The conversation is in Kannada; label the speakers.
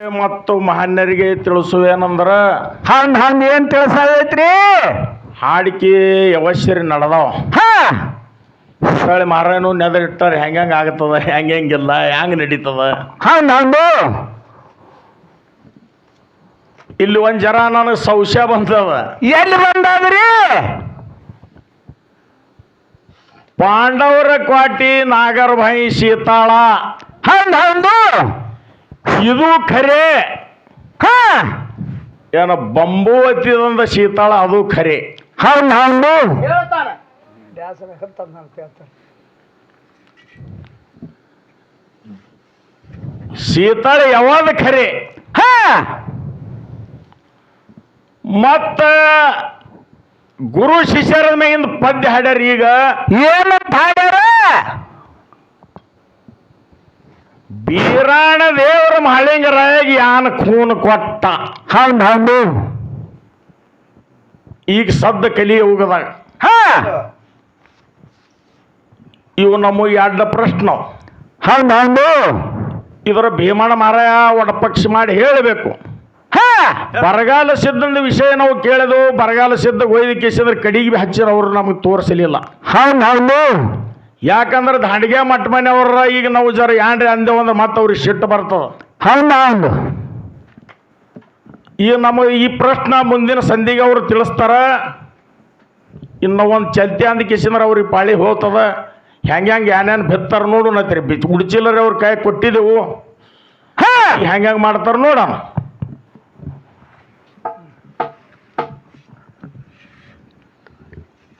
Speaker 1: ಮತ್ತು ಮಹನ್ಯರಿಗೆ ತಿಳಿಸುವೇನಂದ್ರ
Speaker 2: ಹಂಗ ಏನ್ ತಿಳಿಸೈತ್ರಿ?
Speaker 1: ಹಾಡಿಕೆ ಅವಶ್ಯರಿ ನಡೆದವ. ಸಳಿ ಮಾರೇನು ನೆದರಿಟ್ಟಾರ ಹೆಂಗ ಆಗ್ತದ, ಹೆಂಗಿಲ್ಲ, ಹೆಂಗ್ ನಡೀತದ.
Speaker 2: ಹಂಗಂದು
Speaker 1: ಇಲ್ಲಿ ಒಂದ್ ಜರ ನನಗೆ ಸಂಶಯ ಬಂದದ.
Speaker 2: ಎಲ್ಲಿ ಬಂದದ್ರಿ?
Speaker 1: ಪಾಂಡವರ ಕ್ವಾಟಿ ನಾಗರಭಾಯಿ ಸೀತಾಳ
Speaker 2: ಹಂಗಂದು
Speaker 1: ಇದು ಖರೆ. ಏನ ಬಂಬು ಹತ್ತಿದಂದ ಸೀತಾಳ ಅದು ಖರೆ.
Speaker 2: ಹಂಗಂದು
Speaker 1: ಸೀತಾಳ ಯಾವಾಗ ಖರೆ. ಮತ್ತ ಗುರು ಶಿಷ್ಯರ ಮೇಗಿಂದ ಪದ್ಯ ಹಾಡ್ಯಾರ. ಈಗ
Speaker 2: ಏನಂತ ಹಾಡ್ಯಾರ?
Speaker 1: ಬೀರಾಣ ದೇವರ ಮಹಳಿಂಗರಾಗಿ ಯಾನ ಖೂನ್ ಕೊಟ್ಟ.
Speaker 2: ಹಂಗಂದು
Speaker 1: ಈಗ ಸದ್ದ ಕಲಿ ಹೋಗದಾಗ ಇವು ನಮ್ಮ ಎರಡು ಪ್ರಶ್ನೆ.
Speaker 2: ಹಂಗಂದು
Speaker 1: ಇದರ ಭೀಮಣ್ಣ ಮಾರಾಯ ಒಡಪಕ್ಷ ಮಾಡಿ ಹೇಳಬೇಕು. ಬರಗಾಲ ಸಿದ್ಧದ ವಿಷಯ ನಾವು ಕೇಳಿದೆವು. ಬರಗಾಲ ಸಿದ್ಧ ಒಯ್ದಕ್ಕಿಸಿದ್ರೆ ಕಡಿಗೆ ಹಚ್ಚಿರ ಅವರು ನಮಗೆ ತೋರಿಸಲಿಲ್ಲ.
Speaker 2: ಹಂಗಂದು
Speaker 1: ಯಾಕಂದ್ರೆ ದಾಂಡಿಗೆ ಮಟ್ಟ ಮನೆಯವ್ರ ಈಗ ನಾವು ಜರ ಏನ್ರಿ ಅಂದೇವು ಅಂದ್ರೆ ಮತ್ತೆ ಅವ್ರಿಗೆ ಸಿಟ್ಟು ಬರ್ತದ.
Speaker 2: ಹಂಗಂದು
Speaker 1: ಈಗ ನಮ್ಮ ಈ ಪ್ರಶ್ನೆ ಮುಂದಿನ ಸಂಧಿಗೆ ಅವರು ತಿಳಿಸ್ತಾರ. ಇನ್ನು ಒಂದು ಚಲ್ತಿ ಅಂದ ಕಿಸಿದ್ರೆ ಅವ್ರಿಗೆ ಪಾಳಿ ಹೋಗ್ತದ. ಹೆಂಗೆ ಏನೇನು ಬಿತ್ತಾರ ನೋಡು ನತ್ರಿ. ಉಡ್ಚಿಲ್ಲರಿ ಅವ್ರ ಕೈ ಕೊಟ್ಟಿದ್ದೆವು. ಹೆಂಗೆ ಮಾಡ್ತಾರ ನೋಡೋಣ.